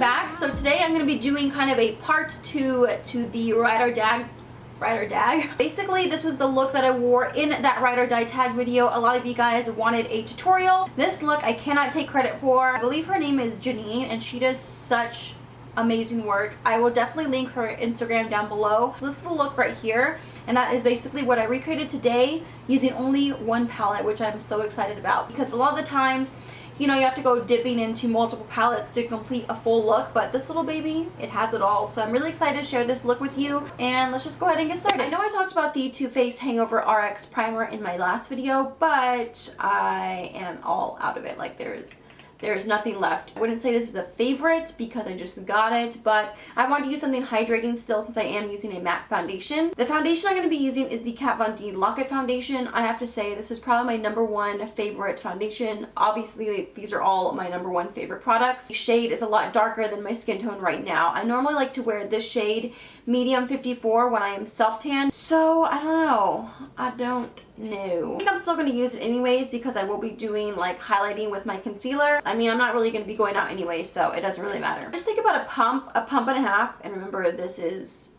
back. So today I'm going to be doing kind of a part 2 to the Ride or Die. Basically, this was the look that I wore in that Ride or Die tag video. A lot of you guys wanted a tutorial. This look I cannot take credit for. I believe her name is Janine and she does such amazing work. I will definitely link her Instagram down below. So this is the look right here, and that is basically what I recreated today using only one palette, which I'm so excited about because a lot of the times, you know, you have to go dipping into multiple palettes to complete a full look, but this little baby, it has it all. So I'm really excited to share this look with you, and let's just go ahead and get started. I know I talked about the Too Faced Hangover RX primer in my last video, but I am all out of it. Like there's nothing left. I wouldn't say this is a favorite because I just got it, but I wanted to use something hydrating still since I am using a matte foundation. The foundation I'm going to be using is the Kat Von D Lock It Foundation. I have to say this is probably my #1 favorite foundation. Obviously these are all my #1 favorite products. The shade is a lot darker than my skin tone right now. I normally like to wear this shade, medium 54, when I am self-tan. So I don't know. I think I'm still going to use it anyways because I will be doing like highlighting with my concealer. I mean, I'm not really going to be going out anyway, so it doesn't really matter. Just think about a pump and a half, and remember this is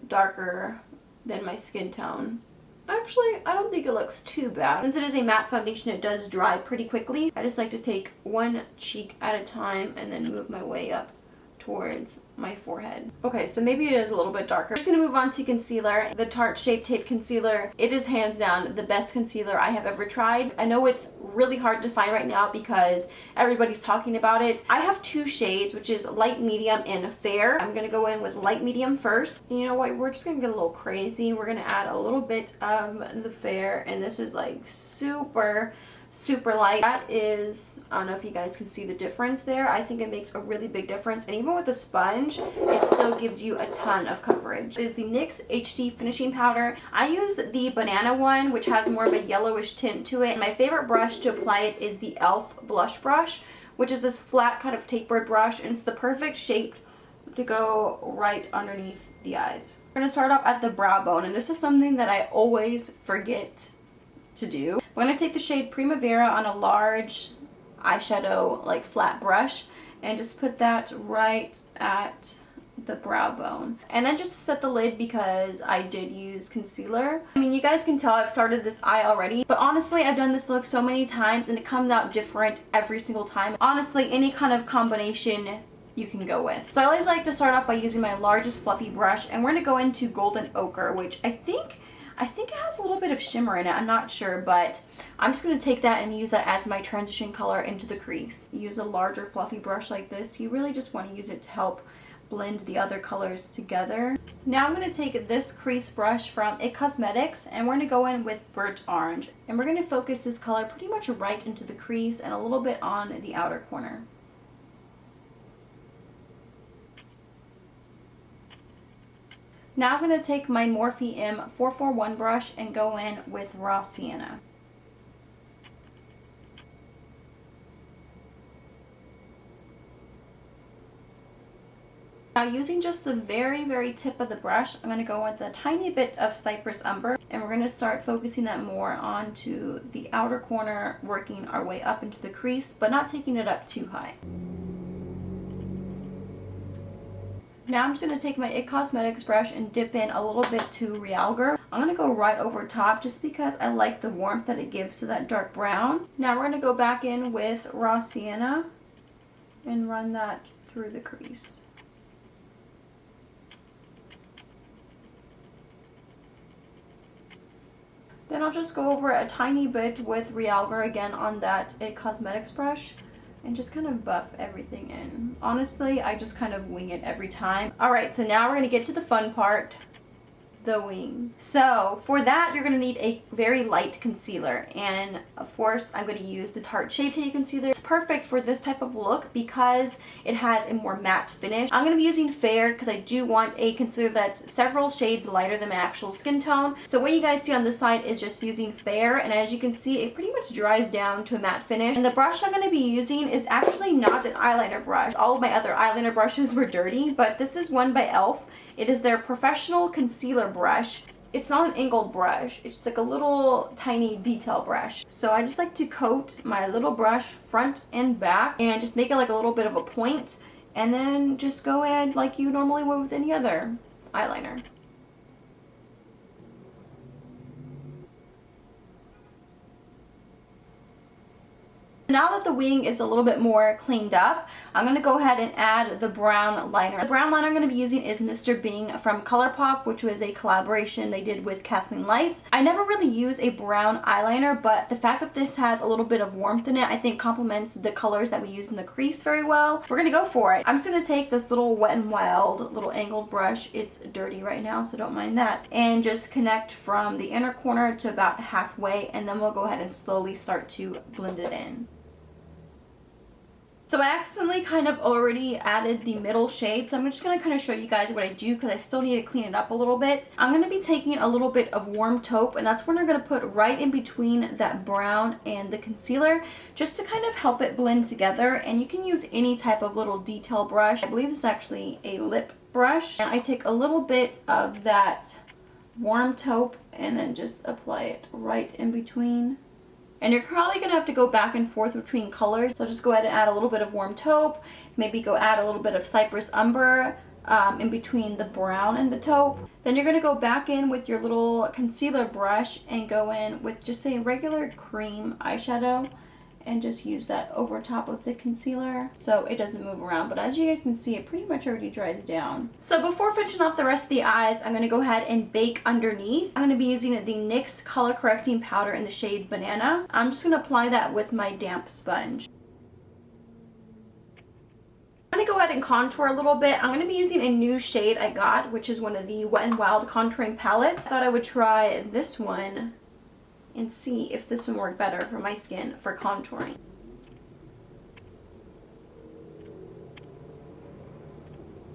darker than my skin tone. Actually, I don't think it looks too bad. Since it is a matte foundation, it does dry pretty quickly. I just like to take one cheek at a time and then move my way up towards my forehead. Okay, so maybe it is a little bit darker. I'm just gonna move on to concealer. The Tarte Shape Tape Concealer. It is hands down the best concealer I have ever tried. I know it's really hard to find right now because everybody's talking about it. I have 2 shades, which is light medium and fair. I'm gonna go in with light medium first. You know what, we're just gonna get a little crazy. We're gonna add a little bit of the fair, and this is like super light. That is, I don't know if you guys can see the difference there. I think it makes a really big difference, and even with the sponge it still gives you a ton of coverage. It is the NYX HD finishing powder. I use the banana one, which has more of a yellowish tint to it, and my favorite brush to apply it is the e.l.f. blush brush, which is this flat kind of tapered brush, and it's the perfect shape to go right underneath the eyes. We're going to start off at the brow bone, and this is something that I always forget to do. I'm going to take the shade Primavera on a large eyeshadow like flat brush and just put that right at the brow bone, and then just to set the lid because I did use concealer. I mean, you guys can tell I've started this eye already, but honestly I've done this look so many times and it comes out different every single time. Honestly, any kind of combination you can go with. So I always like to start off by using my largest fluffy brush, and we're going to go into Golden Ochre, which I think it has a little bit of shimmer in it. I'm not sure, but I'm just going to take that and use that as my transition color into the crease. Use a larger fluffy brush like this. You really just want to use it to help blend the other colors together. Now I'm going to take this crease brush from IT Cosmetics, and we're going to go in with Burnt Orange, and we're going to focus this color pretty much right into the crease and a little bit on the outer corner. Now I'm going to take my Morphe M441 brush and go in with Raw Sienna. Now using just the very tip of the brush, I'm going to go with a tiny bit of Cypress Umber, and we're going to start focusing that more onto the outer corner, working our way up into the crease, but not taking it up too high. Now I'm just going to take my IT Cosmetics brush and dip in a little bit to Realgar. I'm going to go right over top just because I like the warmth that it gives to that dark brown. Now we're going to go back in with Raw Sienna and run that through the crease. Then I'll just go over a tiny bit with Realgar again on that IT Cosmetics brush and just kind of buff everything in. Honestly, I just kind of wing it every time. Alright, so now we're going to get to the fun part, the wing. So for that, you're going to need a very light concealer, and of course I'm going to use the Tarte Shape Tape Concealer. It's perfect for this type of look because it has a more matte finish. I'm going to be using fair because I do want a concealer that's several shades lighter than my actual skin tone. So what you guys see on this side is just using fair, and as you can see, it pretty much dries down to a matte finish. And the brush I'm going to be using is actually not an eyeliner brush. All of my other eyeliner brushes were dirty, but this is one by e.l.f. It is their professional concealer brush. It's not an angled brush, it's just like a little tiny detail brush. So I just like to coat my little brush front and back and just make it like a little bit of a point and then just go in like you normally would with any other eyeliner. Now that the wing is a little bit more cleaned up, I'm going to go ahead and add the brown liner. The brown liner I'm going to be using is Mr. Bing from ColourPop, which was a collaboration they did with Kathleen Lights. I never really use a brown eyeliner, but the fact that this has a little bit of warmth in it, I think complements the colors that we use in the crease very well. We're going to go for it. I'm just going to take this little Wet n Wild little angled brush. It's dirty right now, so don't mind that. And just connect from the inner corner to about halfway, and then we'll go ahead and slowly start to blend it in. So I accidentally kind of already added the middle shade, so I'm just going to kind of show you guys what I do because I still need to clean it up a little bit. I'm going to be taking a little bit of warm taupe, and that's what I'm going to put right in between that brown and the concealer, just to kind of help it blend together. And you can use any type of little detail brush. I believe this is actually a lip brush. And I take a little bit of that warm taupe and then just apply it right in between. And you're probably going to have to go back and forth between colors. So just go ahead and add a little bit of warm taupe. Maybe go add a little bit of Cypress Umber in between the brown and the taupe. Then you're going to go back in with your little concealer brush and go in with just a regular cream eyeshadow. And just use that over top of the concealer so it doesn't move around. But as you guys can see, it pretty much already dries down. So before finishing off the rest of the eyes, I'm going to go ahead and bake underneath. I'm going to be using the NYX Color Correcting Powder in the shade Banana. I'm just going to apply that with my damp sponge. I'm going to go ahead and contour a little bit. I'm going to be using a new shade I got, which is one of the Wet n Wild contouring palettes. I thought I would try this one and see if this one worked better for my skin for contouring.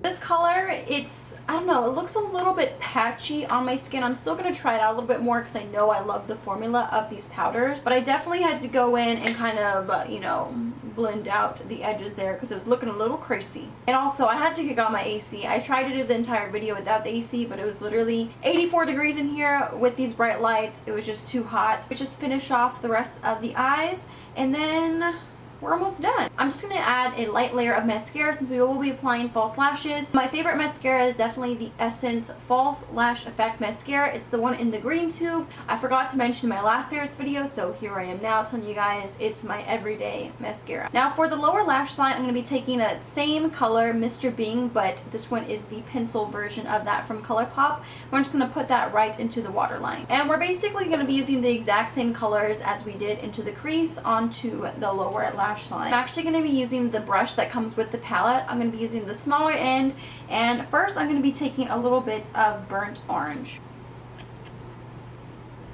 This color, it's, I don't know, it looks a little bit patchy on my skin. I'm still going to try it out a little bit more because I know I love the formula of these powders. But I definitely had to go in and kind of, you know, blend out the edges there because it was looking a little crazy. And also, I had to kick on my AC. I tried to do the entire video without the AC, but it was literally 84 degrees in here with these bright lights. It was just too hot. Let's just finish off the rest of the eyes, and then we're almost done. I'm just going to add a light layer of mascara since we will be applying false lashes. My favorite mascara is definitely the Essence False Lash Effect Mascara. It's the one in the green tube. I forgot to mention in my last favorites video, so here I am now telling you guys it's my everyday mascara. Now for the lower lash line, I'm going to be taking that same color, Mr. Bing, but this one is the pencil version of that from ColourPop. We're just going to put that right into the waterline. And we're basically going to be using the exact same colors as we did into the crease onto the lower lash line. I'm actually going to be using the brush that comes with the palette. I'm going to be using the smaller end, and first I'm going to be taking a little bit of burnt orange.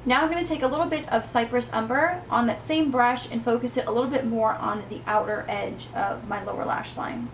Now I'm going to take a little bit of Cypress Umber on that same brush and focus it a little bit more on the outer edge of my lower lash line.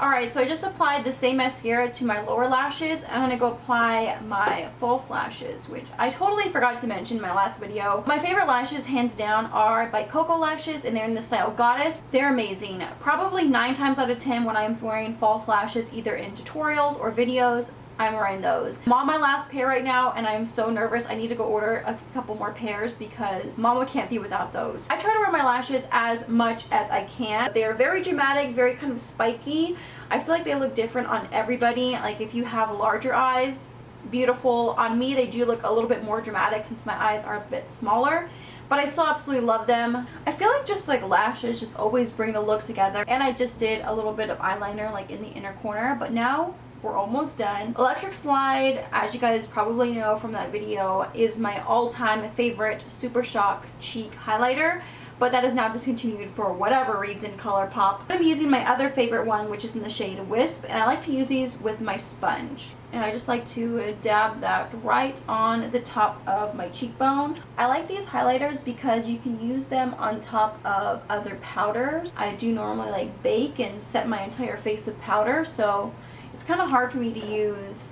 Alright, so I just applied the same mascara to my lower lashes. I'm going to go apply my false lashes, which I totally forgot to mention in my last video. My favorite lashes, hands down, are by KOKO lashes, and they're in the style Goddess. They're amazing. Probably 9 times out of 10 when I'm wearing false lashes, either in tutorials or videos, I'm wearing those. I'm on my last pair right now, and I'm so nervous. I need to go order a couple more pairs because mama can't be without those. I try to wear my lashes as much as I can. They are very dramatic, very kind of spiky. I feel like they look different on everybody. Like if you have larger eyes, beautiful. On me, they do look a little bit more dramatic since my eyes are a bit smaller. But I still absolutely love them. I feel like just like lashes just always bring the look together. And I just did a little bit of eyeliner like in the inner corner, but now we're almost done. Electric Slide, as you guys probably know from that video, is my all-time favorite Super Shock cheek highlighter, but that is now discontinued for whatever reason, ColourPop. I'm using my other favorite one, which is in the shade Wisp, and I like to use these with my sponge. And I just like to dab that right on the top of my cheekbone. I like these highlighters because you can use them on top of other powders. I do normally like bake and set my entire face with powder, so it's kind of hard for me to use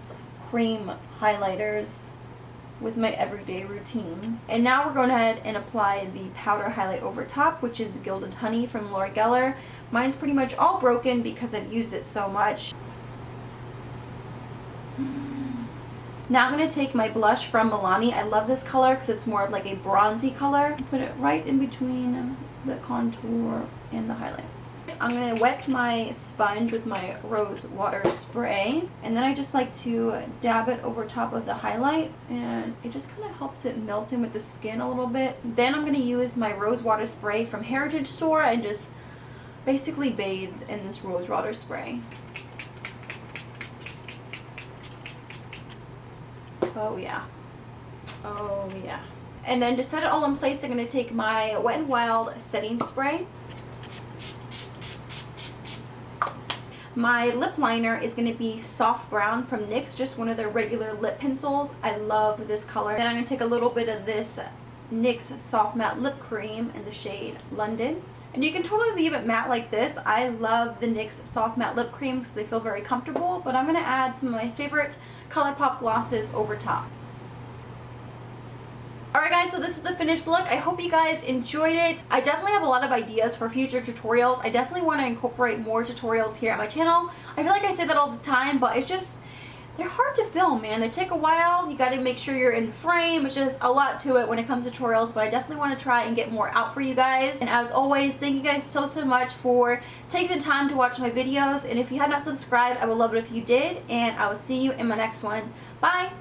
cream highlighters with my everyday routine. And now we're going ahead and apply the powder highlight over top, which is Gilded Honey from Laura Geller. Mine's pretty much all broken because I've used it so much. Now I'm going to take my blush from Milani. I love this color because it's more of like a bronzy color. Put it right in between the contour and the highlight. I'm going to wet my sponge with my rose water spray. And then I just like to dab it over top of the highlight. And it just kind of helps it melt in with the skin a little bit. Then I'm going to use my rose water spray from Heritage Store and just basically bathe in this rose water spray. Oh yeah. Oh yeah. And then to set it all in place, I'm going to take my Wet n Wild setting spray. My lip liner is going to be Soft Brown from NYX, just one of their regular lip pencils. I love this color. Then I'm going to take a little bit of this NYX Soft Matte Lip Cream in the shade London. And you can totally leave it matte like this. I love the NYX Soft Matte Lip Creams because they feel very comfortable. But I'm going to add some of my favorite ColourPop glosses over top. Alright guys, so this is the finished look. I hope you guys enjoyed it. I definitely have a lot of ideas for future tutorials. I definitely want to incorporate more tutorials here at my channel. I feel like I say that all the time, but it's just, they're hard to film, man. They take a while. You got to make sure you're in frame. It's just a lot to it when it comes to tutorials, but I definitely want to try and get more out for you guys. And as always, thank you guys so much for taking the time to watch my videos. And if you have not subscribed, I would love it if you did. And I will see you in my next one. Bye!